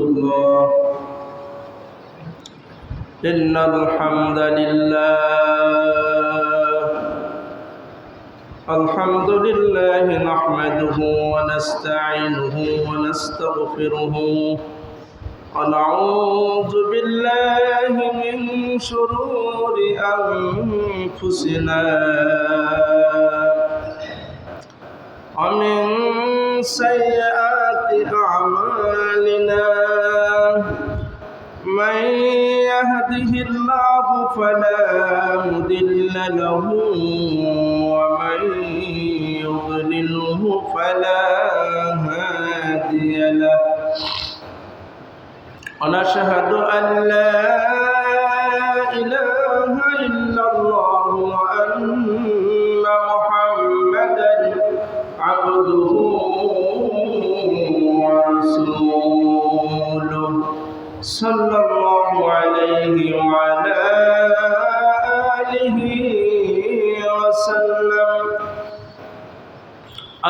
الله. إن الحمد لله نحمده ونستعينه ونستغفره ونعوذ بالله من شرور أنفسنا ومن سيئات أعمالنا. من يهده الله فلا مضل له ومن يضلله فلا هادي له. ونشهد أن لا إله إلا الله وأن محمدا عبده ورسوله صلى الله عليه وعلى آله وسلم.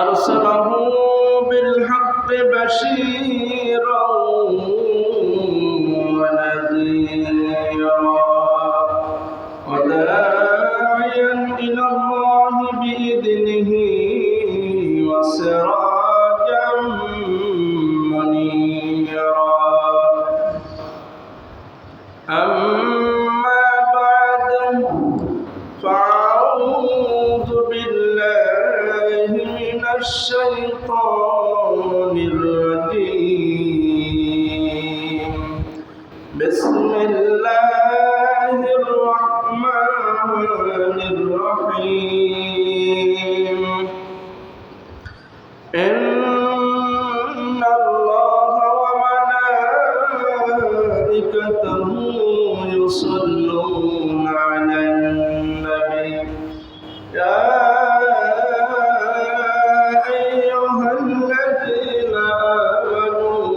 أرسله بالحق بشيرا ونذيرا وداعيا إلى الله بإذنه وسراجا منيرا. أما بعد فأعوذ بالله من الشيطان الرجيم. بسم الله الرحمن الرحيم. إن الله وملائكته يصلون على النبي يا أيها الذين آمنوا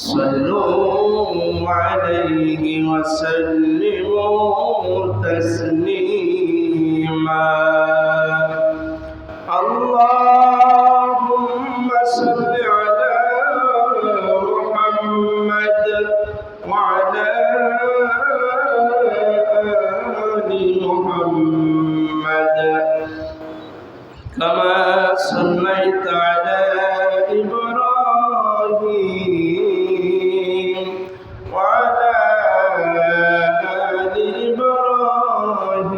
صلوا عليه وسلموا تسليما. اللهم صل على محمد وعلى آل محمد كما صليت على إبراهيم وعلى آل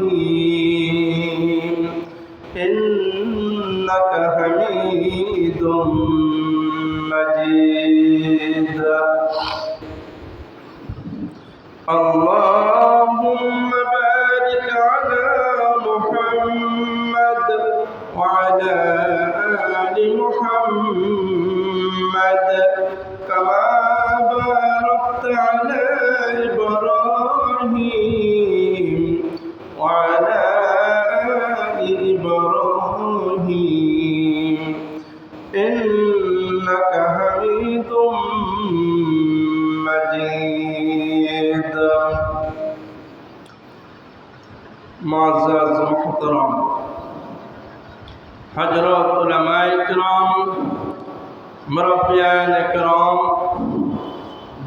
إبراهيم إنك حميد مجيد. اللهم بارك على محمد وعلى آل محمد كما باركت على إبراهيم وعلى آل إبراهيم إنك حميد مجيد. معزز محترم حضرات উলামায়ে কিরাম, মুরব্বিয়ানে কিরাম,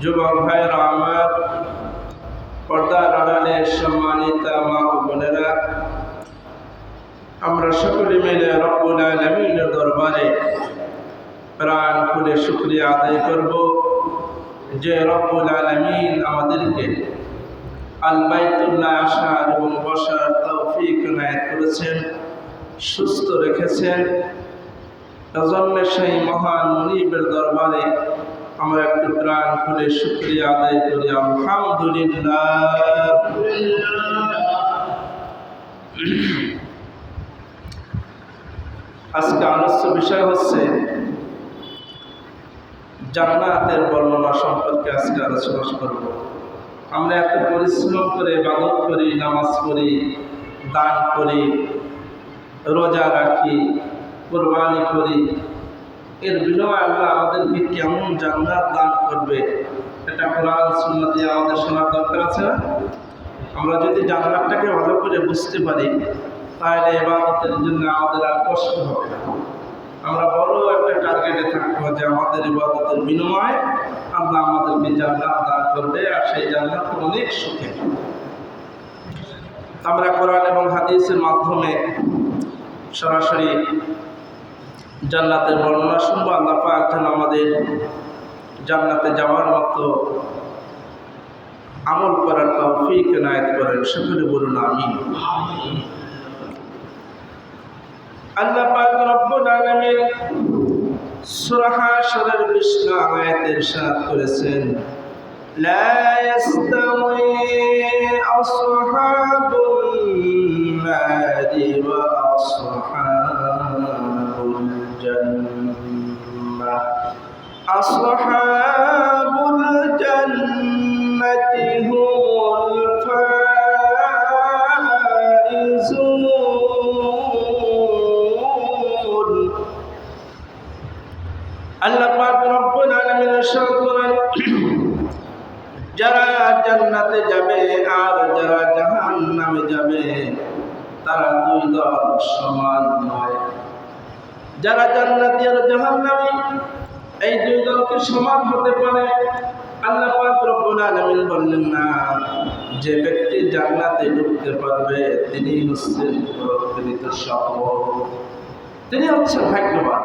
যুবক ভাইরা আমার, পর্দার আড়ালে সম্মানিত মা ও বোনেরা, আমরা সকলে মিলে রব্বুল আলামিনের দরবারে প্রাণ খুলে শুকরিয়া আদায় করব যে রব্বুল আলামিন আমাদেরকে আল বাইতুল্লাহ আসার এবং বসার তৌফিক এনায়েত করেছেন, সুস্থ রেখেছেন। এজন্য সেই মহান মুনিবের দরবারে আমরা একটু প্রাণ খুলে শুকরিয়া আদায় করি, আলহামদুলিল্লাহ। আজকে আলোচ্য বিষয় হচ্ছে জান্নাতের বর্ণনা সম্পর্কে আজকে আলোচনা করব। আমরা এত পরিশ্রম করে ইবাদত করি, নামাজ পড়ি, দান করি, রোজা রাখি, কুরবানি করি, এর বিনিময়ে আল্লাহ আমাদেরকে কেমন জান্নাত দান করবে এটা কোরআন সুন্নাহ দিয়ে আমাদের শোনার দরকার আছে না? আমরা যদি জান্নাতটাকে ভালো করে বুঝতে পারি তাহলে ইবাদতের জন্য আমাদের আর কষ্ট হবে না। আমরা বড় একটা টার্গেটে থাকবো যে আমাদের ইবাদতের বিনিময়ে আল্লাহ আমাদেরকে জান্নাত দান করবে, আর সেই জান্নাত অনেক সুখে। আমরা কোরআন এবং হাদিসের মাধ্যমে সরাসরি জান্নাতের বর্ণনা শুনবো। আল্লাহ পাক যেন আমাদের জান্নাতে যাওয়ার মতো আমল করার তৌফিক এনায়েত করেন, সকলে বলুন আমিন। আল্লাহ পাক রব্বুল আলামিন সূরা হাশরের 20 নং আয়াতে ইরশাদ করেছেন, লা ইয়াস্তাওয়ি আসহাবুন নারি ওয়া আসহাবুল জান্নাহ, আসহাবুল জান্নাতি হুমুল ফাইজুন। আল্লাহ পাক রব্বুল আলামিন ইরশাদ করেন, যারা জান্নাতে যাবে আর যারা জাহান্নামে যাবে তারা দুই দল সমান নয়। যারা জান্নাতি আর জাহান্নামী এই দুই দলকে সমান হতে পারে? আল্লাহ পাক রব্বুল আলামিন বললেন না, যে ব্যক্তি জান্নাতে ঢুকতে পারবে তিনি হচ্ছেন প্রকৃত সফল, তিনি হচ্ছেন ভাগ্যবান।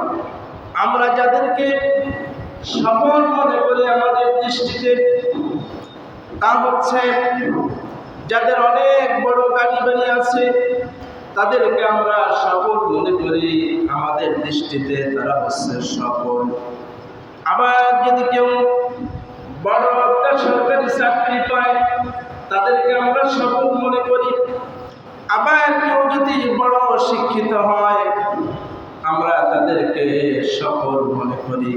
আমরা যাদেরকে সফল মনে করি আমাদের দৃষ্টিতে, তা হচ্ছে যাদের অনেক বড় গাড়ি বাড়ি আছে, তাদেরকে আমরা সফল মনে করি, আমাদের দৃষ্টিতে তারা হচ্ছে সফল। আবার যদি কেউ বড় একটা সরকারি চাকরি পায়, তাদেরকে আমরা সফল মনে করি। আবার কেউ যদি বড় শিক্ষিত হয়, আমরা তাদেরকে সফল মনে করি।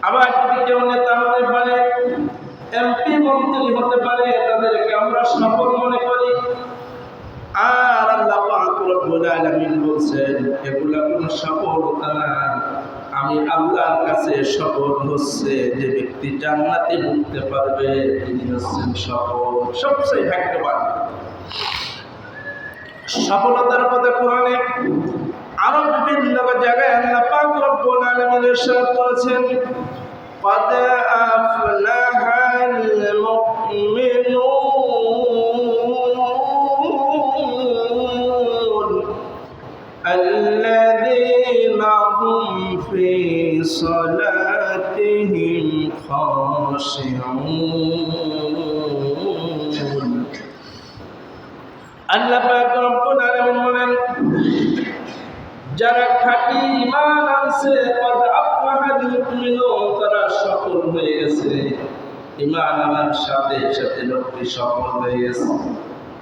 আবার যদি কেউ নেতা হতে পারে, এমপি মন্ত্রী হতে পারে, তাদেরকে আমরা সফল মনে করি। আর আল্লাহ পাক রব্বুল আলামিন বলছেন, এগুলা কোনো সফলতা না, আমি আল্লাহর কাছে সফল হচ্ছে যে ব্যক্তি জান্নাতে ঢুকতে পারবে তিনি হচ্ছেন সফল, সবচেয়ে ভাগ্যবান। সফলতার কথা কোরআনে আরো বিভিন্ন জায়গায় আল্লাহ পাক রব্বুল আলামিন ইরশাদ করেছেন, قد أفلح المؤمنون الذين هم في صلاتهم خاشعون। আল্লাহ পাক রব্বুল আলামিন বলেন, যারা খাঁটি ঈমান আনছে قد أفلح المؤمنون, তারা সফল হয়ে গেছে। ঈমান আনার সাথে সাথে লোকটি সফল হয়ে গেছে।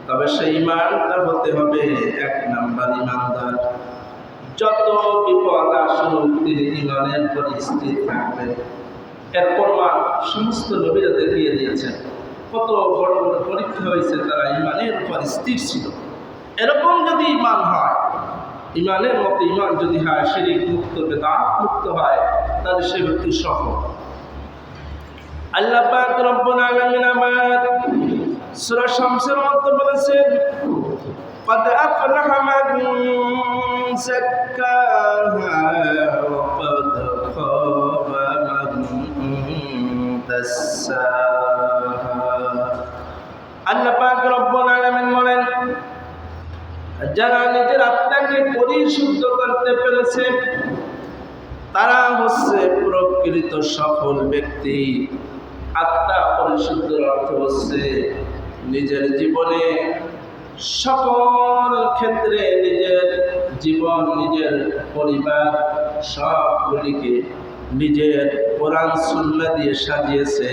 তবে সেই ঈমানটা হতে হবে এক নাম্বার ঈমানদার। যত বিপদ আসুক তিনি ঈমানের উপর স্থির থাকবেন। এর প্রমাণ সমস্ত নবীরা দেখিয়ে দিয়েছেন। কত বড় বড় পরীক্ষা হয়েছে, তারা ঈমানের উপর স্থির ছিল। এরকম যদি ঈমান হয়, ঈমানের মতো ঈমান যদি হয়, শিরক মুক্ত বিদআত মুক্ত হয়, তাহলে সে ব্যক্তি সফল। আল্লাহ পাক রব্বুল আলামিন আবার সূরা শামসের মধ্যে বলেছেন, قد أفلح من زكاها وقد خاب من دساها। আল্লাহ পাক রব্বুল আলামিন বলেন, যারা নিজের আত্মাকে পরিশুদ্ধ করতে পেরেছে তারা হচ্ছে প্রকৃত সফল ব্যক্তি। আত্মা পরিশুদ্ধের অর্থ হচ্ছে নিজের জীবনে সকল ক্ষেত্রে নিজের জীবন, নিজের পরিবার সবগুলিকে নিজের কোরআন সুন্নাহ দিয়ে সাজিয়েছে।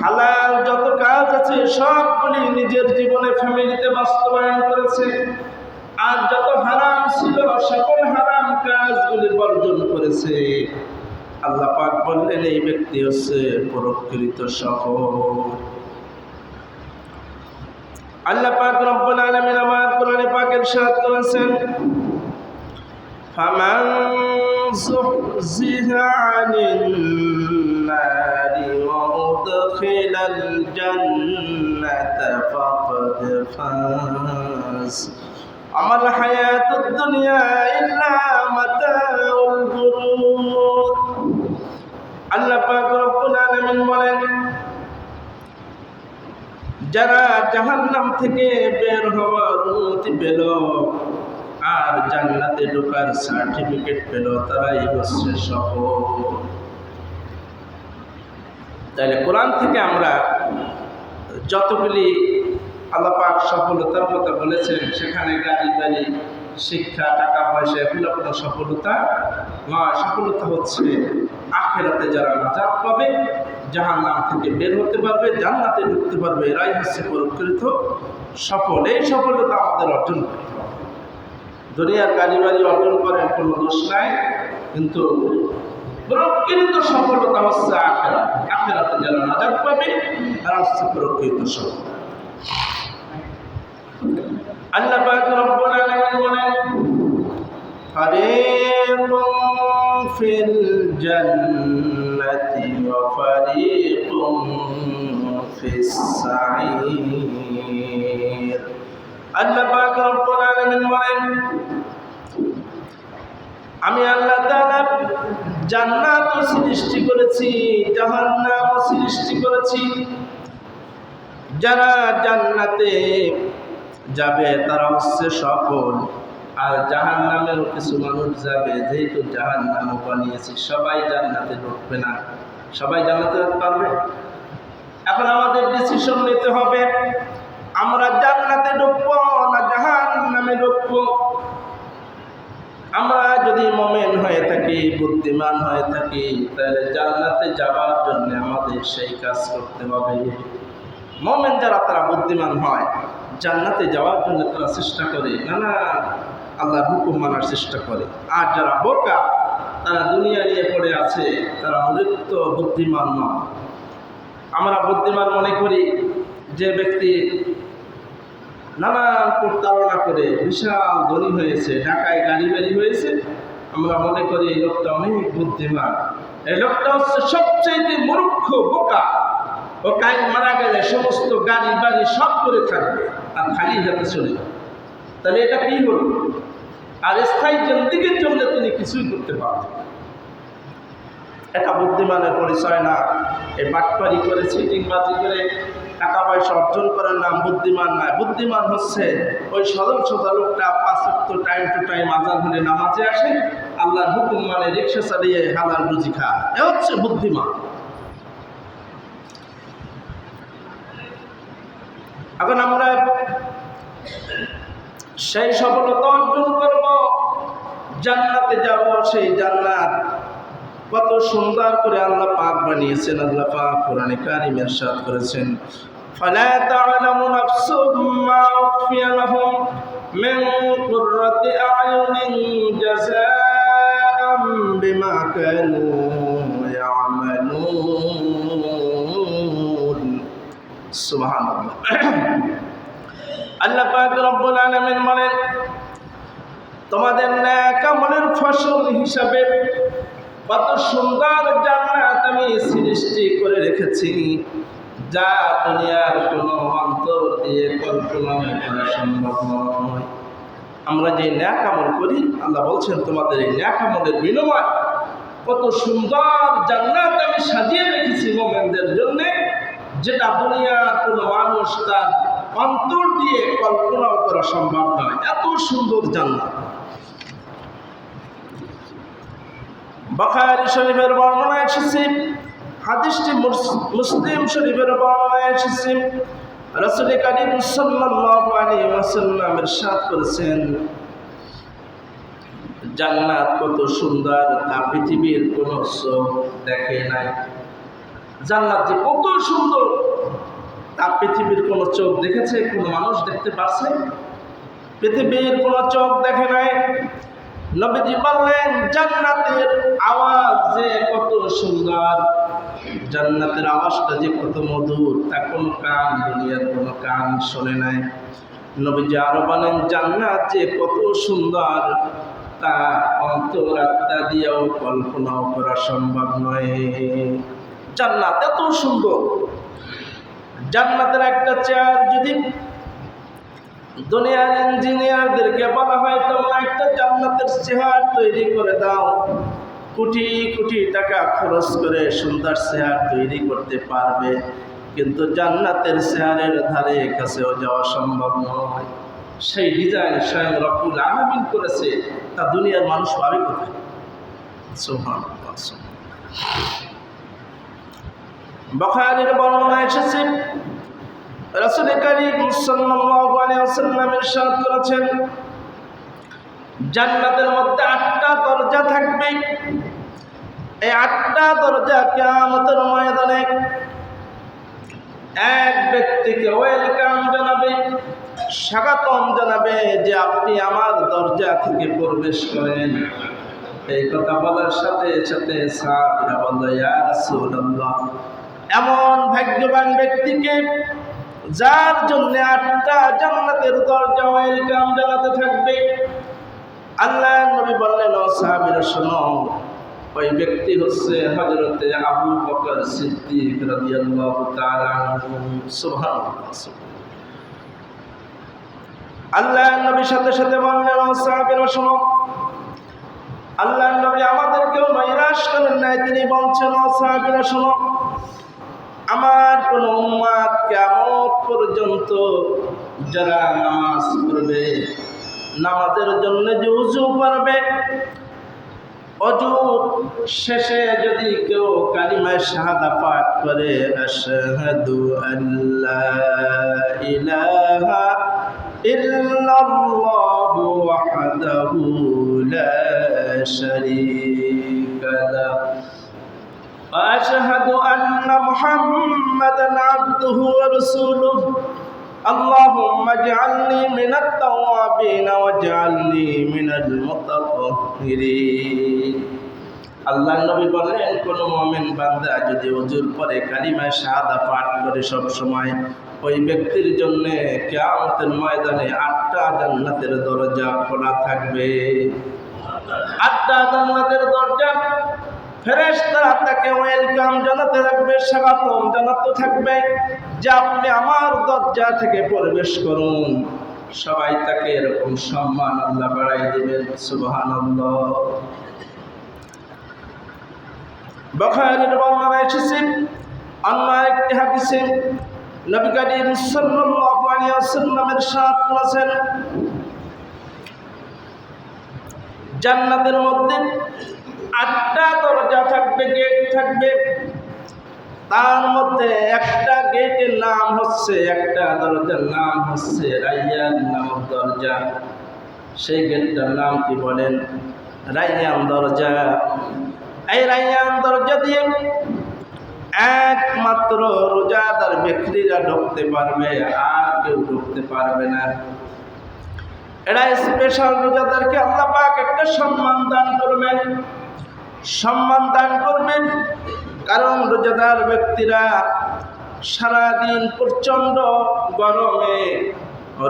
হালাল যত কাজ আছে সবগুলি নিজের জীবনে ফ্যামিলিতে বাস্তবায়ন করেছে। আর যত হারাম ছিল সকল হারাম কাজগুলি বর্জন করেছে। আল্লাহ পাক বললেন, এই ব্যক্তি হচ্ছে প্রকৃত সফল। আল্লাহ পাক রব্বুল আলামিন আমার কোরআনে পাকে ইরশাদ করেছেন, ফামান যুহজিহা আনিন নারি ওয়া উদখিলাল জান্নাতা ফাকাদ ফাজ আমাল হায়াতুদ দুনিয়া ইল্লা মাতাউল আলামিন বলেন, যারা জাহান্নাম থেকে বের হওয়ার অনুমতি পেল আর জান্নাতে ঢোকার সার্টিফিকেট পেল, তারাই হচ্ছে সফল। তাহলে কোরআন থেকে আমরা যতগুলি আল্লাহ পাক সফলতার কথা বলেছেন, সেখানে গাড়ি বাড়ি, শিক্ষা, টাকা পয়সা এগুলো কোনো সফলতা নয়। সফলতা হচ্ছে আখিরাতে যারা নাজাত পাবে, জাহান্নাম থেকে বের হতে পারবে, জান্নাতে ঢুকতে পারবে, এরাই হচ্ছে প্রকৃত সফল। এই সফলতা আমাদের অর্জন করতে হবে। দুনিয়ার গাড়ি বাড়ি অর্জন করেন, কোনো দোষ নাই, কিন্তু প্রকৃত সফলতা হচ্ছে আখিরাত। আখিরাতে যারা নাজাত পাবে তারা হচ্ছে প্রকৃত সফল। আল্লাহ পাক রব্বুল আলামিন বলেন, ফারিকুম ফিল জান্নাতি ওয়া ফারিকুম ফিস সাঈর। আল্লাহ পাক রব্বুল আলামিন বলেন, আমি আল্লাহ তাআলা জান্নাতও সৃষ্টি করেছি, জাহান্নামও সৃষ্টি করেছি। যারা জান্নাতে যাবে তারা হচ্ছে সফল, আর জাহান্নামেরও কিছু মানুষ যাবে, যেহেতু জাহান্নামও বানিয়েছি। সবাই জান্নাতে ঢুকবে না, সবাই জান্নাতে পারবে। এখন আমাদের ডিসিশন নিতে হবে, আমরা জান্নাতে ঢুকবো না জাহান্নামে ঢুকবো। আমরা যদি মুমিন হয়ে থাকি, বুদ্ধিমান হয়ে থাকি, তাহলে জান্নাতে যাওয়ার জন্য আমাদের সেই কাজ করতে হবে। মুমিন যারা, তারা বুদ্ধিমান হয়, জান্নাতে যাওয়ার জন্য তারা চেষ্টা করে, নানা আল্লাহর হুকুম মানার চেষ্টা করে। আর যারা বোকা, তারা দুনিয়া নিয়ে পড়ে আছে, তারা মূলত বুদ্ধিমান নয়। আমরা বুদ্ধিমান মনে করি যে ব্যক্তি নানান প্রতারণা করে বিশাল ধনী হয়েছে, ঢাকায় গাড়ি বাড়ি হয়েছে, আমরা মনে করি এই লোকটা অনেক বুদ্ধিমান। এই লোকটা হচ্ছে সবচেয়ে মূর্খ, বোকা। ও কাইন মারা গেলে সমস্ত গাড়ি বাড়ি সব করে থাকবে আর খালি হাতে চলে যাবে। তাহলে এটা কি হল? আর স্থায়ী জিন্দেগির জন্য তিনি কিছুই করতে পারবেন। এটা বুদ্ধিমানের পরিচয় না। এই বাটপারি করে, চিটিংবাজি করে টাকা পয়সা অর্জন করার নাম বুদ্ধিমান নয়। বুদ্ধিমান হচ্ছে ওই সরল সোজা লোকটা 5 ওয়াক্ত টাইম টু টাইম আজান হলে নামাজে আসে, আল্লাহর হুকুম মানে, রিক্সা চালিয়ে হালাল রুজি খায়। এ হচ্ছে বুদ্ধিমান। এখন আমরা সেই সফলতা অর্জন করব, জান্নাতে যাব। সেই জান্নাত কত সুন্দর করে আল্লাহ পাক বানিয়েছেন। আল্লাহ পাক কোরআনে কারিমে ইরশাদ করেছেন, ফালা তা'লামু নাফসুম মা উখফিয়া লাহুম মিন কুররাতি আ'য়ুনিন জাযাআম বিমা কানু ইয়া'মালুন। সুবহানাল্লাহ। আল্লাহ পাক রব্বুল আলামিন বলেন, তোমাদের নেক আমলের ফসল হিসাবে কত সুন্দর জান্নাত আমি সৃষ্টি করে রেখেছি, যা দুনিয়ার কোনো অন্তর দিয়ে কল্পনা করা সম্ভব নয়। আমরা যে নেক আমল করি, আল্লাহ বলছেন তোমাদের এই নেক আমলের বিনিময় কত সুন্দর জান্নাত আমি সাজিয়ে রেখেছি মুমিনদের জন্য, যেটা দুনিয়ার কোনো মানুষ তার অন্তর দিয়ে কল্পনাও করা সম্ভব নয়। এত সুন্দর জান্নাত। বুখারী শরীফের বর্ণনায় এসেছে, হাদিসটি মুসলিম শরীফের বর্ণনায় এসেছে, রাসূল কারীম সাল্লাল্লাহু আলাইহি ওয়াসাল্লাম ইরশাদ করেছেন, জান্নাত কত সুন্দর তা পৃথিবীর কোনো চোখ দেখে নাই। জান্নাত যে কত সুন্দর তা পৃথিবীর কোনো চোখ দেখেছে? কোনো মানুষ দেখতে পারছে? পৃথিবীর কোনো চোখ দেখে নাই। নবীজি বললেন, জান্নাতের আওয়াজ যে কত সুন্দর, জান্নাতের আওয়াজটা যে কত মধুর, তা কোনো কান, দুনিয়ার কোনো কান শোনে নাই। নবীজি আরো বলেন, জান্নাত যে কত সুন্দর তা অন্তরাত্মা দিয়েও কল্পনাও করা সম্ভব নয়। জান্নাত এত সুন্দর। জান্নাতের একটা চেয়ার যদি দুনিয়ার ইঞ্জিনিয়ারদেরকে বলা হয়, তোমরা একটা জান্নাতের চেয়ার তৈরি করে দাও, কোটি কোটি টাকা খরচ করে সুন্দর চেয়ার তৈরি করতে পারবে, কিন্তু জান্নাতের চেয়ারের ধারে কাছেও যাওয়া সম্ভব নয়। সেই ডিজাইন স্বয়ং রব্বুল আলামিন করেছে, তা দুনিয়ার মানুষ পাবে কোথায়? সুবহানাল্লাহ। বুখারীর বর্ণনা এসেছে, রাসূল কারীম সাল্লাল্লাহু আলাইহি ওয়াসাল্লাম ইরশাদ করেছেন, জান্নাতের মধ্যে 8টা দরজা থাকবে। এই 8টা দরজা কিয়ামতের ময়দানে এক ব্যক্তিকে ওয়েলকাম জানাবে, স্বাগতম জানাবে যে আপনি আমার দরজা থেকে প্রবেশ করেন। এই কথা বলার সাথে সাথে সাহাবীরা বলল, ইয়া রাসূলুল্লাহ, এমন ভাগ্যবান ব্যক্তিকে যার জন্য 8টা জান্নাতের দরজা ওয়েলকাম জানাতে থাকবে। আল্লাহর নবী বললেন, ও সাহাবীরা শোনো, ওই ব্যক্তি হচ্ছে হযরতে আবু বকর সিদ্দিক রাদিয়াল্লাহু তাআলা আনহু। সুবহানাল্লাহ। আল্লাহর নবী সাথে সাথে বললেন, ও সাহাবীরা শোনো, আল্লাহর নবী আমাদেরকেও নৈরাশ করেন নাই। তিনি বলছেন, ও সাহাবীরা শোনো, আমার কোন উম্মত কিয়ামত পর্যন্ত যারা নামাজ পড়বে, নামাজের জন্য যে ওযু করবে, ওযু শেষে যদি কেউ কালিমা শাহাদা পাঠ করে, আশহাদু আল্লা ইলাহা ইল্লাল্লাহু ওয়াহদাহু লা শারীকা লাহু ওয়া আশহাদু আন্না মুহাম্মাদান আবদুহু ওয়া রাসূলুহু আল্লাহুম্মা ইজআলনি মিনাত তাওয়াবিন ওয়াজআলনি মিনাল মুতাতাহহিরিন। আল্লাহর নবী বলেন, কোন মুমিন বান্দা যদি ওযুর পরে কালিমা শাহাদা পাঠ করে সব সময়, ওই ব্যক্তির জন্য কিয়ামতের ময়দানে 8টা জান্নাতের দরজা খোলা থাকবে। 8টা জান্নাতের দরজা, ফেরেশতারা তাকে ওয়েলকাম জানাতে থাকবে, স্বাগতম জানাতে থাকবে যে আপনি আমার দরজা থেকে প্রবেশ করুন। সবাই তাকে এরকম সম্মান আল্লাহ বাড়াই দিবেন। সুবহানাল্লাহ। বুখারীর বর্ণনা এসেছে, অন্য একটি হাদিসে নবী করিম সাল্লাল্লাহু আলাইহি ওয়াসাল্লাম ইরশাদ করেছেন, জান্নাতের মধ্যে 8টা দরজা থাকবে, গেট থাকবে। তার মধ্যে একটা গেটের নাম হচ্ছে, একটা দরজার নাম হচ্ছে রায়্যান নামক দরজা। সেই গেটটার নাম কি বলেন? রায়্যান দরজা। এই রায়্যান দরজা দিয়ে একমাত্র রোজাদার ব্যক্তিরা ঢুকতে পারবে, আর কেউ ঢুকতে পারবে না। এরা স্পেশাল রোজাদারকে আল্লাহ পাক একটা সম্মান দান করবেন, সম্মান দান করবেন। কারণ রোজাদার ব্যক্তিরা সারাদিন প্রচন্ড গরমে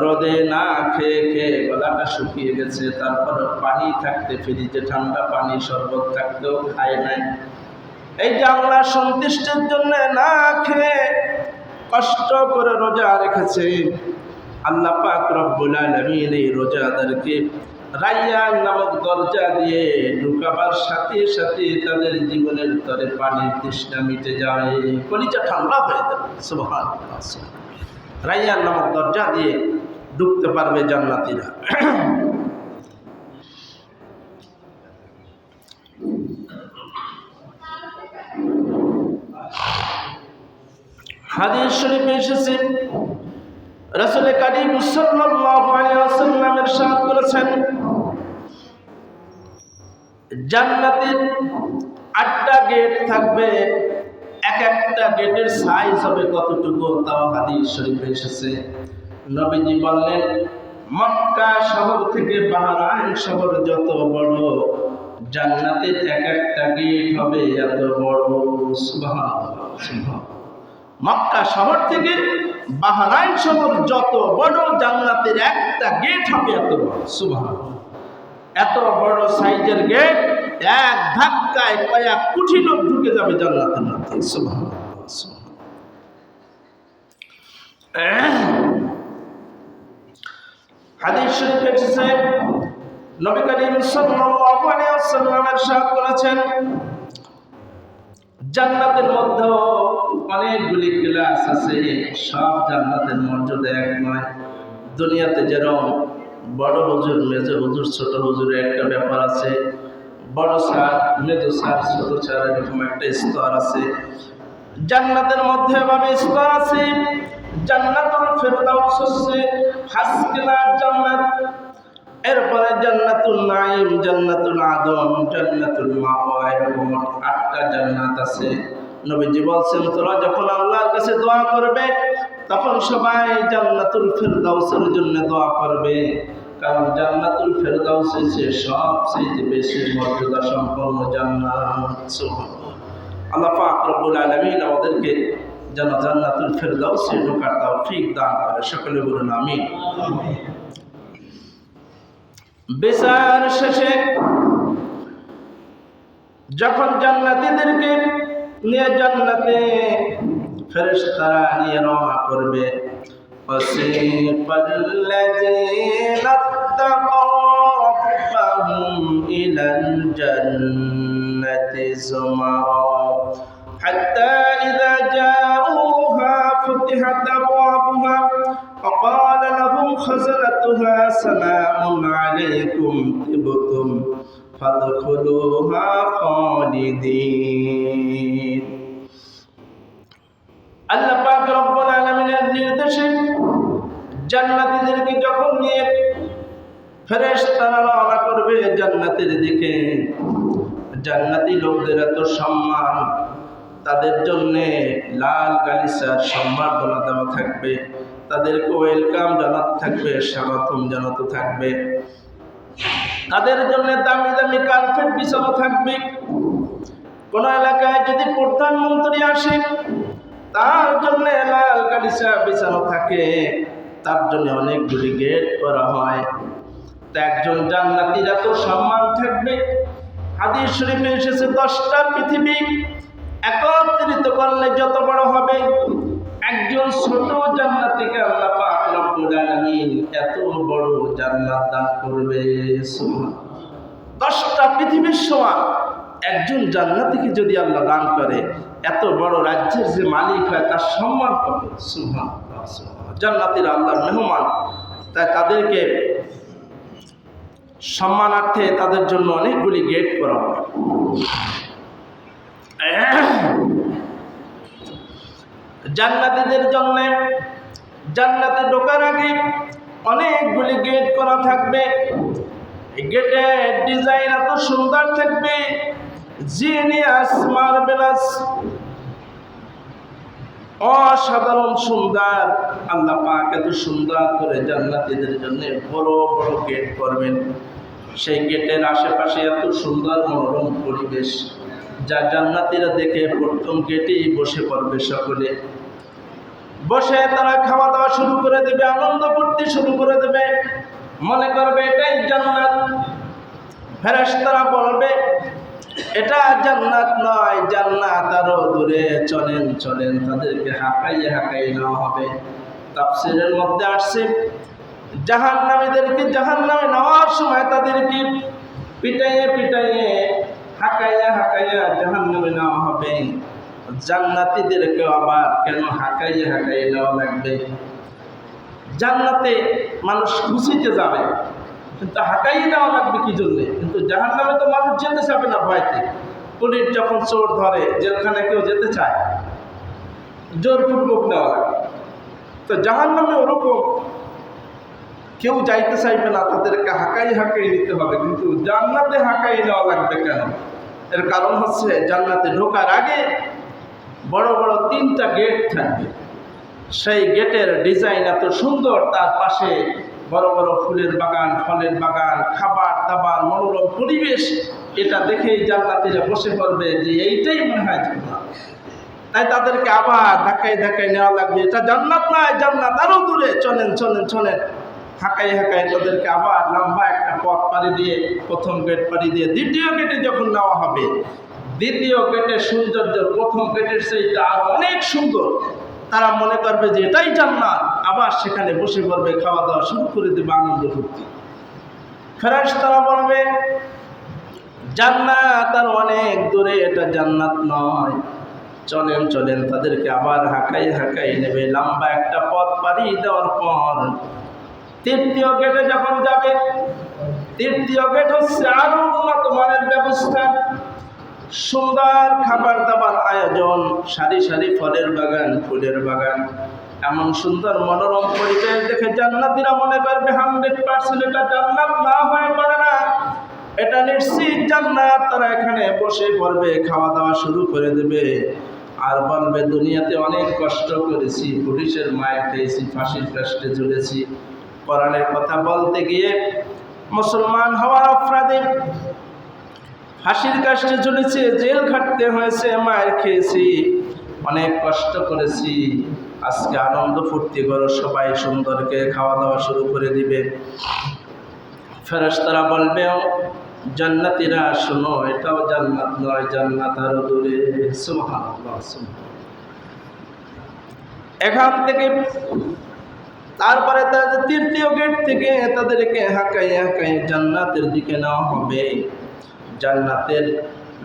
রোদে না খেয়ে খেয়ে গলাটা শুকিয়ে গেছে, তারপরে পানি থাকতে, ফ্রিজে ঠান্ডা পানি শরবত থাকতেও খায় নাই। এই যে আল্লাহ সন্তুষ্টির জন্য না খেয়ে কষ্ট করে রোজা রেখেছে, আল্লাহ পাক রব্বুল আলামিন এই রোজাদারকে রায়্যান নামক দরজা দিয়ে ঢুকাবার সাথে সাথে তাদের জীবনের তরে পানির তৃষ্ণা মিটে যায়, কলিজা ঠান্ডা হয়ে যাবে। সুবহানাল্লাহ। রায়্যান নামক দরজা দিয়ে ঢুকতে পারবে জান্নাতীরা। হাদিস শরীফে এসেছে, রাসূল কারীম সাল্লাল্লাহু আলাইহি ওয়াসাল্লাম ইরশাদ করেছেন, জান্নাতের 8টা গেট থাকবে, এক একটা গেটের সাইজ হবে কতটুকু, তাও হাদিস শরীফে এসেছে। নবীজি বললেন, মক্কা শহর থেকে বাহরাইন শহর যত বড়, জান্নাতের এক একটা গেট হবে এত বড়। সুবহানাল্লাহ। মক্কা শহর থেকে বাহরাইন শহর যত বড়, জান্নাতের একটা গেট হবে এত বড়। সুবহানাল্লাহ। এত বড় সাইজের গেট, এক ধাক্কায় কয়েক কোটি লোক ঢুকে যাবে জান্নাতের মধ্যে। সুবহানাল্লাহ। হাদিস শরীফে এসেছে, নবী করিম সাল্লাল্লাহু আলাইহি ওয়াসাল্লাম ইরশাদ করেছেন, জান্নাতের মধ্যে অনেকগুলি ক্লাস আছে, সব জান্নাতের মর্যাদা এক নয়। দুনিয়াতে যেরকম বড় হুজুর, মেজো হুজুর, ছোট হুজুরের একটা ব্যাপার আছে, বড় স্যার, মেজো স্যার, ছোট স্যার, এরকম একটা স্তর আছে। জান্নাতের মধ্যে এভাবে স্তর আছে। জান্নাতুল ফেরদাউস হচ্ছে ফার্স্ট ক্লাস জান্নাত, এরপরে জান্নাতুল নাঈম, জান্নাতুল আদম, জান্নাতুল মাওয়া, এরকম 8টা জান্নাত আছে। নবীজি বলছেন, তোরা যখন আল্লাহর কাছে দোয়া করবে তখন সবাই জান্নাতুল ফেরদাউসের জন্য দোয়া করবে, কারণ জান্নাতুল ফেরদাউস হচ্ছে সবচেয়ে বেশি মর্যাদা সম্পন্ন জান্নাত। সুবহানাল্লাহ। আল্লাহ পাক রব্বুল আলামিন আমাদেরকে যেন জান্নাতুল ফেরদাউসে ঢোকার তৌফিক দান করে, সকলে বলুন আমিন। বিচার শেষে যখন জান্নাতীদেরকে নিয়ে জান্নাতে ফেরেশতারা নিয়ে রওনা করবে, ওয়াসিফাল্লাযীনা তাকাউ রাব্বাহুম ইলাল জান্নাতি যুমারা হাত্তা ইযা জাউহা ফুতিহাত আবওয়াবুহা وقال لهم خزنتها سلام عليكم طبتم فادخلوها خالدين। আল্লাহ পাক রব্বুল আলামিনের নির্দেশে জান্নাতীদেরকে যখন নিয়ে ফেরেশতারা রওনা করবে জান্নাতের দিকে, জান্নাতি লোকদের এত সম্মান, তাদের জন্য লাল গালিচার সম্বর্ধনা দেওয়া থাকবে, তাদেরকে ওয়েলকাম জানাতে থাকবে, স্বাগতম জানাতে থাকবে, তাদের জন্য দামি দামি কার্পেট বিছানো থাকবে। কোন এলাকায় যদি প্রধানমন্ত্রী আসে তার জন্য লাল গালিচা বিছানো থাকে, তার জন্য অনেকগুলি গেট করা হয়। তা একজন জান্নাতীর এত সম্মান থাকবে, হাদিস শরীফে এসেছে 10টা পৃথিবী একত্রিত করলে যত বড় হবে, একজন ছোট জান্নাতীকে আল্লাহ পাক রব্বুল আলামিন এত বড় জান্নাত দান করবে। সুবহানাল্লাহ। 10টা পৃথিবীর সমান একজন জান্নাতীকে যদি আল্লাহ দান করে, এত বড় রাজ্যের যে মালিক হয় তার সম্মান পাবে। সুবহানাল্লাহ। জান্নাতীরা আল্লাহর মেহমান, তাই তাদেরকে সম্মানার্থে তাদের জন্য অনেকগুলি গেট করা হবে। জান্নাতীদের জন্য জান্নাতে ঢোকার আগে অনেকগুলি গেট করা থাকবে। গেটের ডিজাইন এত সুন্দর থাকবে, জিনিয়াস মার্বেলাস, অসাধারণ সুন্দর। আল্লাহ পাক এত সুন্দর করে জান্নাতীদের জন্য বড় বড় গেট করবেন। সেই গেটের আশেপাশে এত সুন্দর মনোরম পরিবেশ, যা জান্নাতীরা দেখে প্রথম গেটেই বসে পড়বে। সকলে বসে তারা খাওয়া দাওয়া শুরু করে দেবে, আনন্দ করতে শুরু করে দেবে, মনে করবে এটাই জান্নাত। ফেরেশতারা বলবে এটা জান্নাত নয়, জান্নাত আরো দূরে, চলেন চলেন। তাদেরকে হাঁকাইয়ে হাঁকাইয়ে নেওয়া হবে। তাফসীরের মধ্যে আসছে, জাহান্নামীদেরকে জাহান্নামে নেওয়ার সময় তাদেরকে পিটাইয়ে পিটাইয়ে হাঁকাইয়া হাঁকাইয়া জাহান্নামে নেওয়া হবে। জান্নাতীদেরকে আবার কেন হাঁকাইয়ে হাঁকাইয়ে নেওয়া লাগবে? জান্নাতে মানুষ খুশিতে যাবে, কিন্তু হাঁকাইয়ে নেওয়া লাগবে কি জন্যে? কিন্তু জাহান্নামে তো মানুষ যেতে চাবে না ভয়তে। পুলিশ যখন চোর ধরে, যেখানে কেউ যেতে চায়, জোরপূর্বক নেওয়া লাগে। তো জাহান্নামে ওরকম কেউ যাইতে চাইবে না, তাদেরকে হাঁকাই হাঁকাই নিতে হবে। কিন্তু জান্নাতে হাঁকাই নেওয়া লাগবে কেন? এর কারণ হচ্ছে জান্নাতে ঢোকার আগে বড় বড় 3টা গেট থাকবে। সেই গেটের ডিজাইন এত সুন্দর, তার পাশে বড় বড় ফুলের বাগান, ফলের বাগান, খাবার দাবার, মনোরম পরিবেশ। এটা দেখেই জান্নাতীরা বসে পড়বে যে এইটাই মনে হয় জান্নাত। তাই তাদেরকে আবার ধাক্কায় ধাক্কায় নেওয়া লাগবে, এটা জান্নাত নয়, জান্নাত আরো দূরে, চলেন চলেন চলেন। হাঁকাই হাঁকাই তাদেরকে আবার লম্বা একটা পথ পাড়ি দিয়ে, প্রথম গেট পাড়ি দিয়ে দ্বিতীয় গেটে যখন নেওয়া হবে, দ্বিতীয় গেটের সৌন্দর্য প্রথম গেটের সেইটা আর অনেক সুন্দর। তারা মনে করবে যে এটাই জান্নাত, আবার সেখানে বসে পড়বে, খাওয়া দাওয়া শুরু করে দেবে, আনন্দ ফুর্তি। ফেরেশতারা বলবে জান্নাত আর অনেক দূরে, এটা জান্নাত নয়, চলেন চলেন। তাদেরকে আবার হাঁকাই হাঁকাই নেবে। লম্বা একটা পথ পাড়ি দেওয়ার পর তৃতীয় গেটে যখন যাবে, তৃতীয় গেট হচ্ছে আরো উন্নত মানের ব্যবস্থা, সুন্দর খাবার দাবার আয়োজন, সারি সারি ফলের বাগান, ফুলের বাগান, এমন সুন্দর মনোরম পরিবেশ দেখে জান্নাতীরা মনে করবে 100% এটা জান্নাত না হয়ে পারে না, এটা নিশ্চিত জান্নাত। তারা এখানে বসে পড়বে, খাওয়া দাওয়া শুরু করে দেবে আর বলবে দুনিয়াতে অনেক কষ্ট করেছি, পুলিশের মায়ের খেয়েছি, ফাঁসির কাস্টে ঝুলেছি, কোরআনের কথা বলতে গিয়ে মুসলমান হওয়ার অপরাধে ফাঁসির কাস্টে ঝুলেছে, জেল খাটতে হয়েছে, মায়ের খেয়েছি, অনেক কষ্ট করেছি, আজকে আনন্দ ফুর্তি করো সবাই, সুন্দরকে খাওয়া দাওয়া শুরু করে দিবে। ফেরেশতারা বলবে জান্নাতীরা শোনো, এটাও জান্নাত নয়, জান্নাত আরো দূরে। সুবহানাল্লাহ। এখান থেকে তারপরে তাদের তৃতীয় গেট থেকে তাদেরকে হাঁকাই হাঁকাই জান্নাতের দিকে নেওয়া হবে। জান্নাতের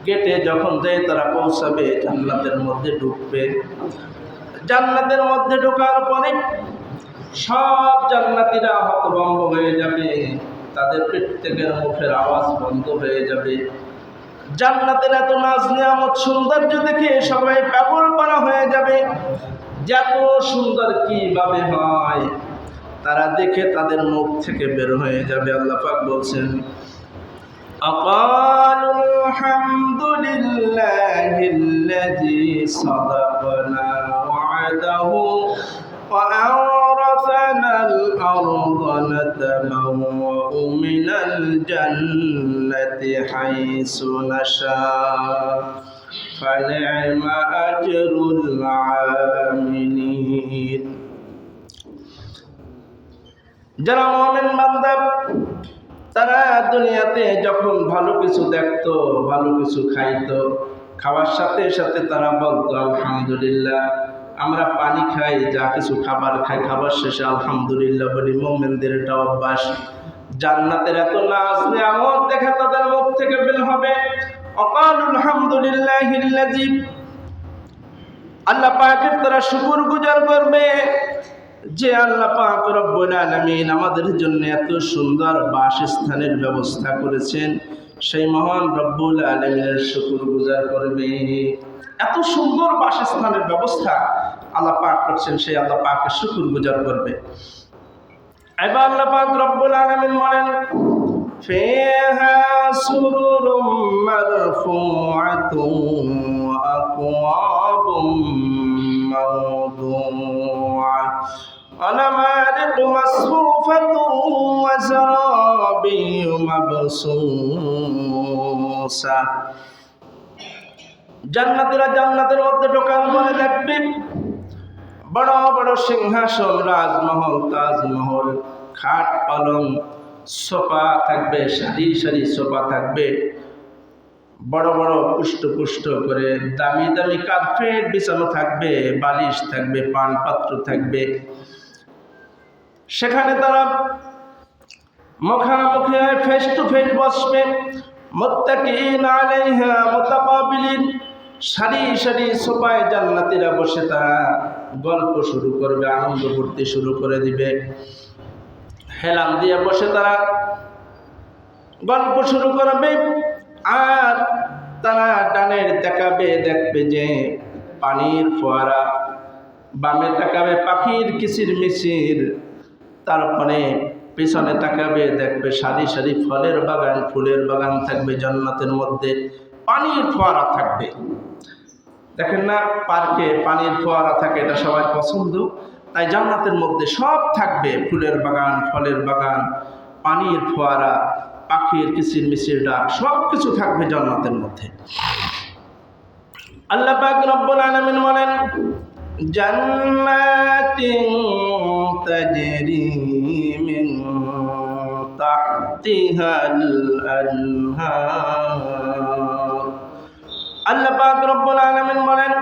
গেটে যখন যায় তারা পৌঁছাবে, জান্নাতের মধ্যে ঢুকবে। জান্নাতের মধ্যে ঢোকার পরে সব জান্নাতীরা হতভম্ব হয়ে যাবে, তাদের প্রত্যেকের মুখের আওয়াজ বন্ধ হয়ে যাবে। জান্নাতের এত নাজ নিয়ামত সৌন্দর্য দেখে সবাই পাগল করা হয়ে যাবে, যত সুন্দর কিভাবে হয় তারা দেখে তাদের মুখ থেকে বের হয়ে যাবে। আল্লাহ পাক বলছেন আকালু আলহামদুলিল্লাহিল্লাযী সাদাকানা ওয়া'দাহু ওয়া আওরাসানাল আরদা নাতাবাওয়া'উ মিনাল জান্নাতি হাইসু নাশা ফানি'মা আজরুল আমিলিন। যারা মুমিন বান্দা তারা দুনিয়াতে যখন ভালো কিছু দেখতো, ভালো কিছু খাইতো, খাওয়ার সাথে সাথে তারা বলতো আলহামদুলিল্লাহ। আমরা পানি খাই, যা কিছু খাবার খাই, খাবার শেষে আলহামদুলিল্লাহ বলি, মুমিনদের এটা অভ্যাস। জান্নাতের এত নাজ নিয়ামত দেখে তাদের মুখ থেকে বের হবে আকালুল হামদুলিল্লাহিল্লাযী, আল্লাহ পাকের তারা শুকরগুজার করবে যে আল্লাহ পাক রব্বুল আলামিন আমাদের জন্য এত সুন্দর বাসস্থানের ব্যবস্থা করেছেন, সেই মহান রব্বুল আলামিনের শুকরগুজার করবে। এত সুন্দর বাসস্থানের ব্যবস্থা আল্লাহ পাক করছেন, সেই আল্লাহ পাকের শুকরগুজার করবে। এবার আল্লাহ পাক রব্বুল আলামিন বলেন ফিহা সুরুরুম মারফুআতুন ওয়া আকওয়াবুম মাওদুআ ওয়া নামারিকু মাসফুফাতুন ওয়া যারাবিয়্যু মাবসুসা। জান্নাতীরা জান্নাতের মধ্যে ঢোকার পরে দেখবে বড় বড় সিংহাসন, রাজমহল, তাজমহল, খাট পালং, সোফা থাকবে, সারি সারি সোফা থাকবে, বড় বড় পুষ্ট পুষ্ট করে দামি দামি কার্পেট বিছানো থাকবে, বালিশ থাকবে, পান পাত্র থাকবে। সেখানে তারা মুখামুখি হয়ে ফেস টু ফেস বসবে। মুত্তাকিন আলাইহা মুতাকাবিলিন, সারি সারি সোফায় জান্নাতীরা বসে তারা গল্প শুরু করবে, আনন্দ করতে শুরু করে দিবে। হেলান দিয়ে বসে তারা গল্প শুরু করবে। আর তারা ডানের তাকাবে, দেখবে যে পানির ফোয়ারা, বামে তাকাবে পাখির কিচির মিচির, তারপরে পিছনে তাকাবে দেখবে সারি সারি ফলের বাগান, ফুলের বাগান থাকবে, জান্নাতের মধ্যে পানির ফোয়ারা থাকবে। দেখেন না পার্কে পানির ফোয়ারা থাকে, এটা সবাই পছন্দ, তাই জান্নাতের মধ্যে সব থাকবে, ফুলের বাগান, ফলের বাগান, পানির ফোয়ারা, পাখির কিচির মিচির ডাক, সব কিছু থাকবে জান্নাতের মধ্যে। আল্লাহ পাক রব্বুল আলামিন বলেন জান্নাতিন তাজরি মিন তাহতিহাল আনহার। আল্লাহ পাক রব্বুল আলামিন বলেন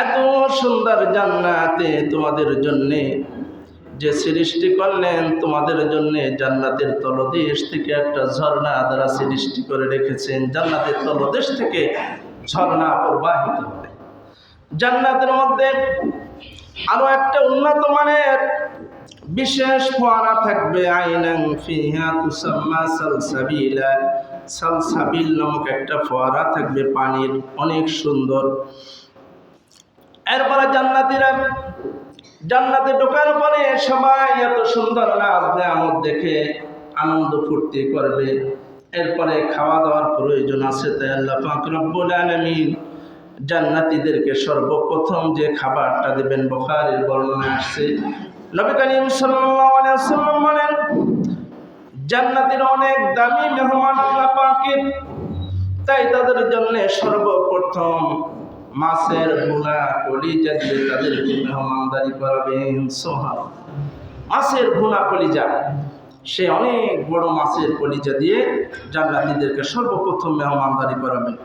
এত সুন্দর জান্নাতে তোমাদের জন্য যে সৃষ্টি করলেন তোমাদের জন্য জান্নাতের তলদেশ থেকে একটা ঝর্ণা দ্বারা সৃষ্টি করে রেখেছেন। জান্নাতের তলদেশ থেকে ঝর্ণা প্রবাহিত হবে। জান্নাতের মধ্যে আরো একটা উন্নত মানের বিশেষ ফোয়ারা থাকবে। আইনান ফিহা তুসাম্মা সালসাবিলা, সালসাবিল নামক একটা ফোয়ারা থাকবে, পানির অনেক সুন্দর। এরপরে জান্নাতীরা জান্নাতে ঢোকার পরে সবাই এত সুন্দর নাজ নেয়ামত দেখে আনন্দ ফুর্তি করবে। এরপরে খাওয়া দাওয়ার প্রয়োজন আছে, তাই আল্লাহ পাক রব্বুল আলামিন জান্নাতীদেরকে সর্বপ্রথম যে খাবারটা দেবেন, বুখারীর বর্ণনা আসছে, নবী করিম সাল্লাল্লাহু আলাইহি ওয়াসাল্লাম বলেন, জান্নাতীরা অনেক দামি মেহমান আল্লাহ পাকের, তাই তাদের জন্য সর্বপ্রথম মাছের ভুনা কলিজা দিয়ে তাদেরকে মেহমানদারি করাবেন। সুবহানাল্লাহ, মাছের ভুনা কলিজা, সে অনেক বড় মাছের কলিজা দিয়ে জান্নাতীদেরকে সর্বপ্রথম মেহমানদারি করাবেন।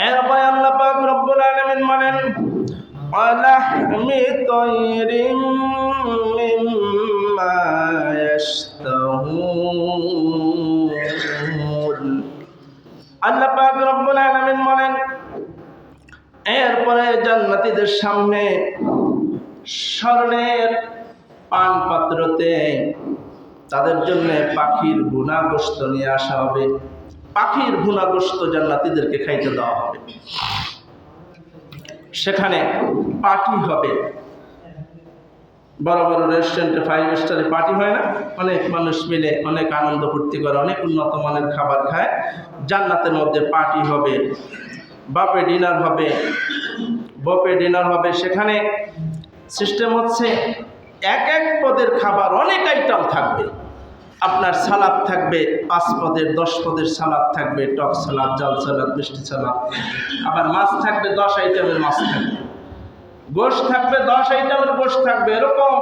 এরপরে আল্লাহ পাক রব্বুল আলামিন বলেন, ওয়ালাহমি তায়রিম মিম্মা ইয়াশতাহুন। আল্লাহ পাক রব্বুল আলামিন বলেন, এরপরে জান্নাতীদের সামনে স্বর্ণের পান পাত্রতে তাদের জন্য পাখির ভুনা গোশত নিয়ে আসা হবে। পাখির ভুনা গোশত জান্নাতীদেরকে খাইতে দেওয়া হবে। সেখানে পার্টি হবে, বড় বড় রেস্টুরেন্টে 5 স্টারে পার্টি হয় না, অনেক মানুষ মিলে অনেক আনন্দ ফুর্তি করে, অনেক উন্নত মানের খাবার খায়। জান্নাতের মধ্যে পার্টি হবে, বাফে ডিনার হবে, সেখানে সিস্টেম হচ্ছে এক এক পদের খাবার, অনেক আইটেম থাকবে। আপনার সালাদ থাকবে 5 পদের 10 পদের সালাদ থাকবে, টক সালাদ, জাল সালাদ, মিষ্টি সালাদ। আবার মাছ থাকবে 10 আইটেমের মাছ থাকবে, গোশত থাকবে 10 আইটেমের গোশত থাকবে, এরকম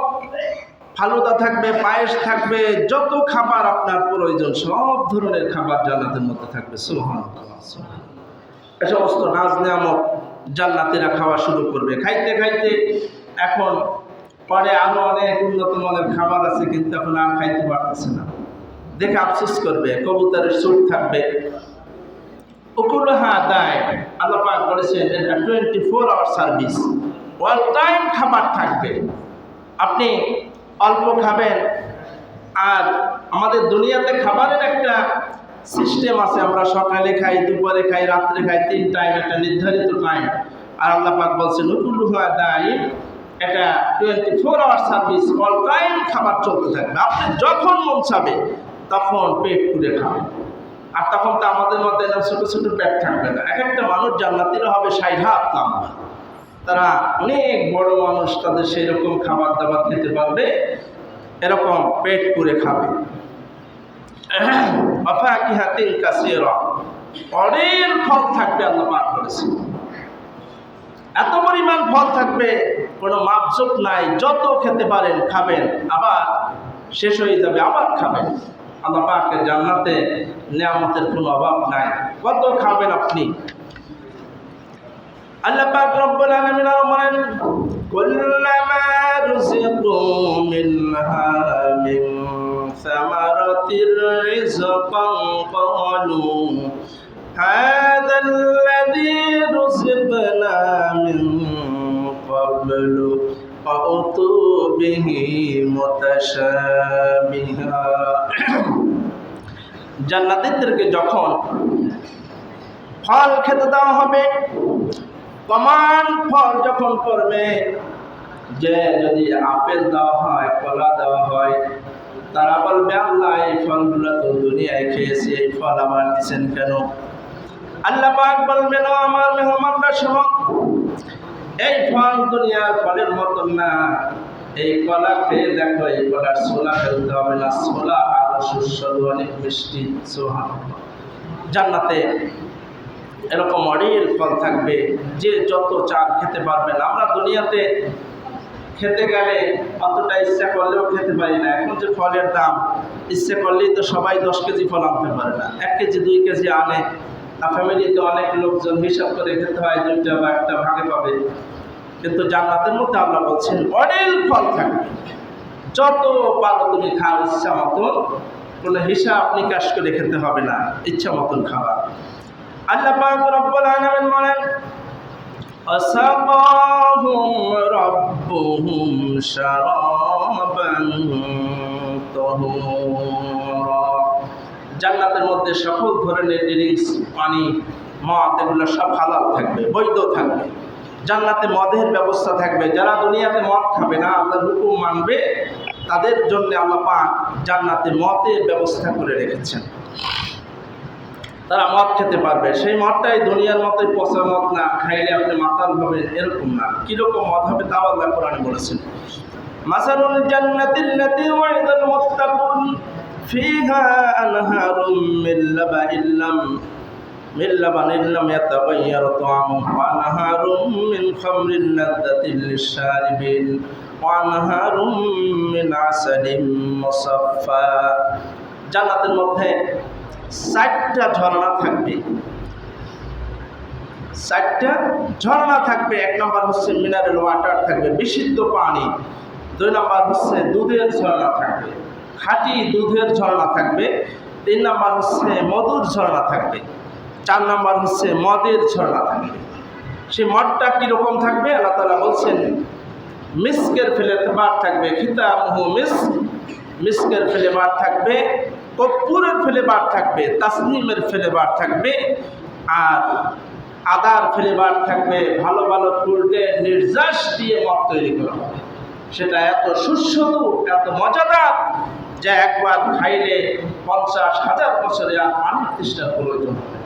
ফালুদা থাকবে, পায়েস থাকবে, যত খাবার আপনার প্রয়োজন সব ধরনের খাবার জান্নাতের মধ্যে থাকবে। সুবহানাল্লাহ, এই সমস্ত নাজ নেয়ামত জান্নাতীরা খাওয়া শুরু করবে। খাইতে খাইতে এখন পরে আরো অনেক উন্নত মানের খাবার আছে, কিন্তু এখন আর খাইতে পারতেছে না, দেখে আফসোস করবে। কবুতরের স্যুট থাকবে, উকুলহা দায়, আল্লাহ পাক বলেছেন এটা 24 আওয়ার সার্ভিস, অল টাইম খাবার থাকবে। আপনি অল্প খাবেন। আর আমাদের দুনিয়াতে খাবারের একটা সিস্টেম আছে, আমরা সকালে খাই, দুপুরে খাই, রাত্রে খাই, 3 টাইম, একটা নির্ধারিত টাইম। আর আল্লাহ পাক বলছেন উকুলহা দায়, এটা 24 আওয়ার সার্ভিস, অল টাইম খাবার চলতে থাকবে। আপনি যখন মন চাবে তখন পেট পুরে খাবেন। আর তখন তো আমাদের মধ্যে ছোট ছোট পেট থাকবে না। এক একটা মানুষ জান্নাতীরা হবে 60 হাত লম্বা, তারা অনেক বড় মানুষ, তাদের সেই রকম খাবার দাবার খেতে পারবে, এরকম পেট পুরে খাবে। ফাকিহাতিন কাসীরা, অনেক ফল থাকবে, আল্লাহ পাক বলেছেন এত পরিমাণ ফল থাকবে, কোনো মাপজোক নাই, যত খেতে পারেন খাবেন, আবার শেষ হয়ে যাবে আবার খাবেন। আল্লাহ পাকের জান্নাতে নিয়ামতের কোনো অভাব নাই, কত খাবেন আপনি। আল্লাহ পাক রব্বুল আলামিন বলেন, কুল্লামা রুজিকু মিনহা মিন সামারাতির রিজকান ক্বালু হাযাল্লাযী রুজিকনা মিন ক্বাবলু ফাউতু বিহি মুতাশাবিহা। জান্নাতীদেরকে যখন ফল খেতে দেওয়া হবে, কমান ফল যখন করবে, যে যদি আপেল দেওয়া হয়, কলা দেওয়া হয়, তারা বলবে আল্লাহ এই ফলগুলো তো দুনিয়ায় খেয়েছি, এই ফল আবার দিচ্ছেন কেন? আল্লাহ পাক বলবেন, আমার মেহমানরা শোনো, এই ফল দুনিয়ার ফলের মতন না, এই কলা খেয়ে দেখো, এই কলার ছোলা ফেলতে হবে না, ছোলা আরো সুস্বাদু, অনেক মিষ্টি। সুবহানাল্লাহ, জান্নাতে এরকম অনেক ফল থাকবে, যে যত চান খেতে পারবেন। আমরা দুনিয়াতে খেতে গেলে অতটা ইচ্ছা করলেও খেতে পারি না। এখন যে ফলের দাম, ইচ্ছে করলেই তো সবাই 10 কেজি ফল আনতে পারে না, 1 কেজি 2 কেজি আনে। আর ফ্যামিলিতে অনেক লোকজন, হিসাব করে খেতে হয়, 2টা বা 1টা ভাগে পাবে। কিন্তু জান্নাতের মধ্যে আল্লাহ বলছেন অনেক ফল থাকবে, যত পারো তুমি খাও ইচ্ছা মতন, কোনো হিসাব নিকাশ করে খেতে হবে না, ইচ্ছা মতন খাবা। আল্লাহ পাক রব্বুল আলামিন বলেন আসাকাহুম রাব্বুহুম শারাবান তাহুরা। জান্নাতের মধ্যে সকল ধরনের ড্রিঙ্কস, পানি, মদ, এগুলো সব হালাল থাকবে, বৈধ থাকবে। জান্নাতে মদের ব্যবস্থা থাকবে। যারা দুনিয়াতে মদ খাবে না, আল্লাহর হুকুম মানবে, তাদের জন্য আল্লাহ পাক জান্নাতে মদের ব্যবস্থা করে রেখেছেন। তারা মদ খেতে পারবে। সেই মদটাই দুনিয়ার মতোই পচা মদ না, খাইলে আপনি মাতাল হবেন এরকম না। কিরকম মদ হবে তাও আল্লাহ কোরআনে বলেছেন, মাসালুল জান্নাতিল্লাতী ওয়াইদাল মুত্তাকুন ফিহা আনহারুম মিন লাবানিন লাম ইয়াতাগায়্যার তা'আমুহু ওয়া আনহারুম মিন খামরিন লাযযাতিন লিশ-শারিবিন ওয়া আনহারুম মিন আসালিন মুসাফফা। জান্নাতের মধ্যে 4টা ঝর্ণা থাকবে, 4টা ঝর্ণা থাকবে। 1 নম্বর হচ্ছে মিনারেল ওয়াটার থাকবে, বিশুদ্ধ পানি। 2 নম্বর হচ্ছে দুধের ঝর্ণা থাকবে, খাঁটি দুধের ঝর্ণা থাকবে। 3 নম্বর হচ্ছে মধুর ঝর্ণা থাকবে। 4 নম্বর হচ্ছে মদের ঝর্ণা থাকবে। সেই মদটা কীরকম থাকবে? আল্লাহ তাআলা বলছেন মিস্কের ফ্লেভার থাকবে, খিতামুহু মিস্ক, মিস্কের ফ্লেভার থাকবে, কর্পূরের ফ্লেভার থাকবে, তাসনিমের ফ্লেভার থাকবে, আর আদার ফ্লেভার থাকবে। ভালো ভালো ফুলদের নির্যাস দিয়ে মদ তৈরি করা হবে। সেটা এত সুস্বাদু, এত মজাদার যে একবার খাইলে 50,000 বছরে আর পানির তৃষ্ণার প্রয়োজন হবে।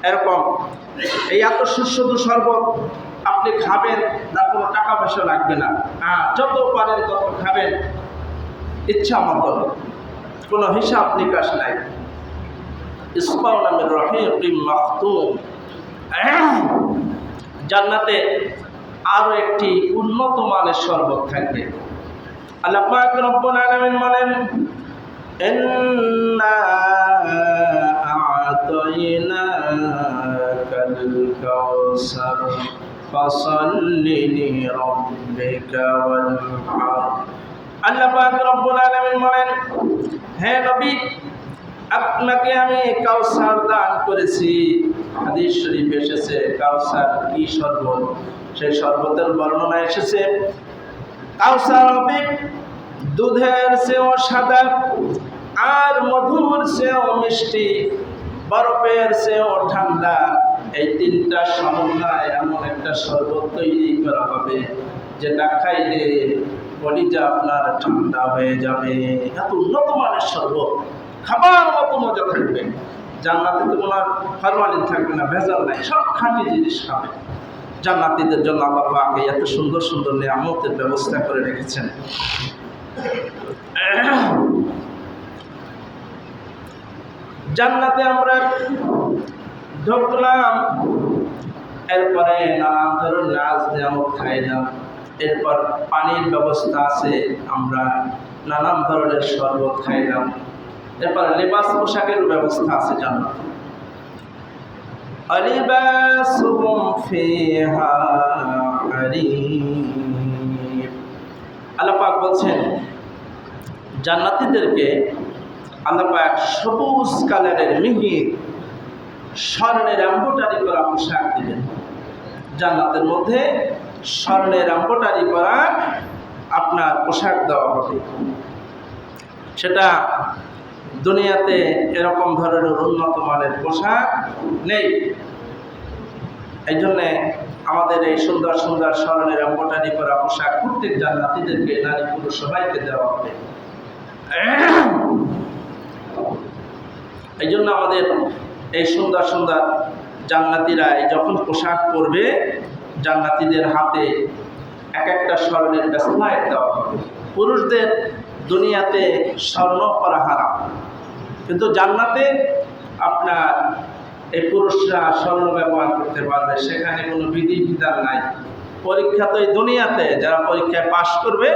এরকম এই এত সুস্বাদু শরবত আপনি খাবেন, তার কোনো টাকা পয়সা লাগবে না। যত পারেন তত খাবেন, ইচ্ছা মতো, কোনো হিসাব নিকাশ নাই। ইসকাউনা মির রহিকিম মাখতুম। জান্নাতে আরো একটি উন্নত মানের শরবত থাকবে। আল্লাহ পাক রব্বুল আলামিন বলেন ইন্না আ'তাইনাকাল কাউসার ফাসাল্লি লিরাব্বিকা ওয়ানহার। আল্লাহ পাক রব্বুল আলামিন বলেন, হে নবী, আপনাকে আমি কাউসার দান করেছি। হাদিস শরীফ এসেছে কাউসার কি শরবত, সেই শরবতের বর্ণনা এসেছে কাউসার হবে দুধের চেয়েও সাদা, আর মধুর চেয়েও মিষ্টি, বরফের চেয়েও ঠান্ডা। এই 3টা সমন্বয় এমন একটা শরবত তৈরি করা হবে যেটা খাইলে কলিজা আপনার ঠান্ডা হয়ে যাবে। এত উন্নত মানের শরবত, খাবার মতো মজা থাকবে। জান্নাতে তো কোনো ফরমালিন থাকবে না, ভেজাল নাই, সব খাঁটি জিনিস খাবে। জান্নাতীদের জন্য আল্লাহ পাক এত সুন্দর সুন্দর নিয়ামতের ব্যবস্থা করে রেখেছেন। জান্নাতে আমরা ঢুকলাম, এরপরে নানান ধরনের নাজ নিয়ামত খাইলাম। এরপর পানির ব্যবস্থা আছে, আমরা নানান ধরনের শরবত খাইলাম। এরপর লেবাস, পোশাকের ব্যবস্থা আছে জান্নাতে। আলিবাসুহুম ফিহা হারির। আল্লাহ পাক বলছেন জান্নাতীদেরকে আল্লাহ পাক সবুজ কালারের মিহির স্বর্ণের এমব্রয়ডারি করা পোশাক দিবেন। জান্নাতের মধ্যে স্বর্ণের এমব্রয়ডারি করা আপনার পোশাক দেওয়া হবে। সেটা দুনিয়াতে এরকম ধরনের উন্নত মানের পোশাক নেই। এই জন্যে আমাদের এই সুন্দর সুন্দর স্বর্ণের এমব্রয়ডারি করা পোশাক প্রত্যেক জান্নাতীদেরকে, নারী পুরুষ সবাইকে দেওয়া হবে। এই জন্য আমাদের এই সুন্দর সুন্দর জান্নাতীরা যখন পোশাক পরবে, জান্নাতীদের হাতে এক একটা স্বর্ণের ব্রেসলেট দেওয়া হবে। পুরুষদের দুনিয়াতে স্বর্ণ পরা হারাম, কিন্তু জান্নাতে আপনার এই পুরুষরা স্বর্ণ ব্যবহার করতে পারবে। সেখানে কোনো বিধি বিধান নাই। পরীক্ষা তো এই দুনিয়াতে, যারা পরীক্ষায় পাশ করবে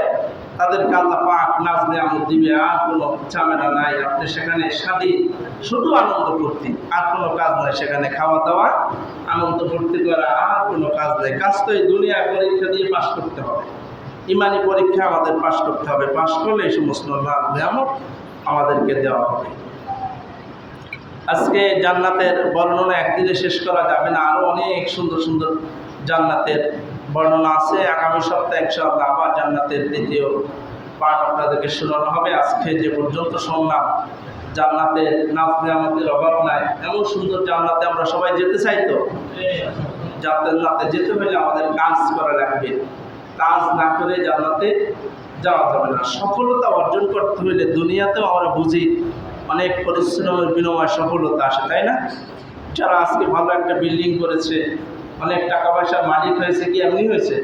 তাদেরকে আল্লাহ পাক নাজ নেয়ামত দিবে, আর কোনো ঝামেলা নাই, আপনি সেখানে স্বাধীন শুধু আনন্দ ফুর্তি, আর কোনো কাজ নাই, সেখানে খাওয়া দাওয়া আনন্দ ফুর্তি করা, আর কোনো কাজ নেই। কাজ তো এই দুনিয়ায় পরীক্ষা দিয়ে পাশ করতে হবে, ইমানি পরীক্ষা আমাদের পাশ করতে হবে, পাশ করলে এই সমস্ত নাজ নেয়ামত আমাদেরকে দেওয়া হবে। আজকে জান্নাতের বর্ণনা একদিনে শেষ করা যাবে না, আরও অনেক সুন্দর সুন্দর জান্নাতের বর্ণনা আছে। আগামী সপ্তাহে ইনশাআল্লাহ আবার জান্নাতের দ্বিতীয় পাঠ আপনাদেরকে শোনানো হবে। আজকে যে পর্যন্ত শুনলাম, জান্নাতের নাজ নেয়ামতের অভাব নাই, এমন সুন্দর জান্নাতে আমরা সবাই যেতে চাই। তো জান্নাতে যেতে হলে আমাদের কাজ করা লাগবে, কাজ না করে জান্নাতে যাওয়া যাবে না। সফলতা অর্জন করতে হলে দুনিয়াতেও আমরা বুঝি অনেক পরিশ্রমের বিনিময়ে সফলতা আসে, তাই না? যারা আজকে ভালো একটা বিল্ডিং করেছে, অনেক টাকা পয়সার মালিক হয়েছে, কি এমনি হয়েছে?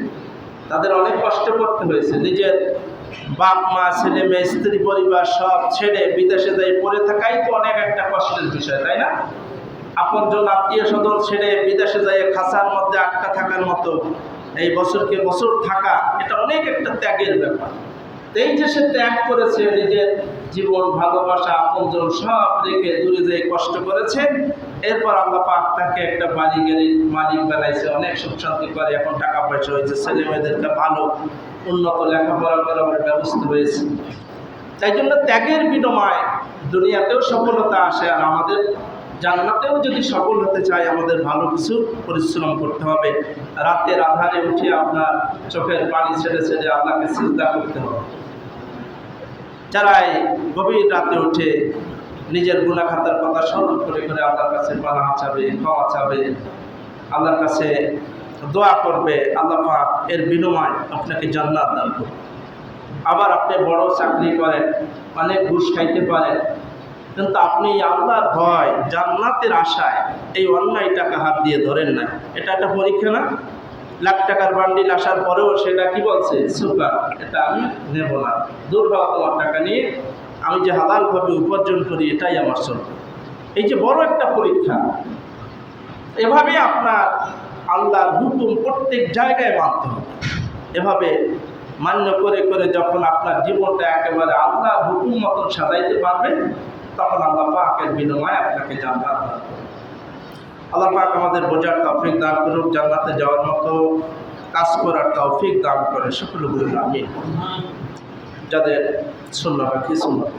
তাদের অনেক কষ্ট করতে হয়েছে। নিজের বাপ মা, ছেলে মেয়ে, স্ত্রী পরিবার সব ছেড়ে বিদেশে যাই পড়ে থাকাই তো অনেক একটা কষ্টের বিষয়, তাই না? আপনজন আত্মীয় স্বজন ছেড়ে বিদেশে যাই খাঁচার মধ্যে আটকা থাকার মতো এই বছরকে বছর থাকা, এটা অনেক একটা ত্যাগের ব্যাপার। এই যে সে ত্যাগ করেছে, নিজের জীবন, ভালোবাসা, আপনজন সব রেখে দূরে যেয়ে কষ্ট করেছে, এরপর আল্লাহ পাক তাকে একটা বাড়ি গাড়ির মালিক বানাইছে, অনেক সুখ শান্তি করে, এখন টাকা পয়সা হয়েছে, ছেলে মেয়েদেরকে ভালো উন্নত লেখাপড়া করার ব্যবস্থা হয়েছে। তাই জন্য ত্যাগের বিনিময়ে দুনিয়াতেও সফলতা আসে। আর আমাদের জান্নাতেও যদি সফল হতে চাই, আমাদের ভালো কিছু পরিশ্রম করতে হবে। রাতের আধারে উঠে আপনার চোখের পানি ছেড়ে ছেড়ে আল্লাহকে সিজদা করতে হবে। যারা গভীর রাতে উঠে নিজের গুনাহ খাতার কথা স্মরণ করে করে আল্লাহর কাছে পানাহ চাবে, ক্ষমা চাবে, আল্লাহর কাছে দোয়া করবে, আল্লাহ পাক এর বিনিময়ে আপনাকে জান্নাত দান করবে। আবার আপনি বড় চাকরি করেন, অনেক ঘুষ খাইতে পারেন, কিন্তু আপনি আল্লাহর ভয়, জান্নাতের আশায় এই অন্যায় টাকা হাত দিয়ে ধরেন না। এটা একটা পরীক্ষা না? লাখ টাকার বান্ডিল আসার পরেও সেটা কি বলছে? সুপার, এটা আমি নেব না, দুর্ভাগ্য, তোমার টাকা নিয়ে আমি যে হালালভাবে উপার্জন করি এটাই আমার চলবে। এই যে বড় একটা পরীক্ষা, এভাবে আপনার আল্লাহর হুকুম প্রত্যেক জায়গায় মানতে হবে। এভাবে মান্য করে করে যখন আপনার জীবনটা একেবারে আল্লাহর হুকুম মতন সাজাইতে পারবেন, তখন আল্লাহ পাকের বিনিময়ে আপনাকে জান্নাত দান করবেন। আল্লাহ পাক আমাদের বোঝার তৌফিক দান করুক, জান্নাতে যাওয়ার মতো কাজ করার তৌফিক দান করে সকলে বলুন আমিন। যাদের সুন্নাহ বাকি সুন্নাহ।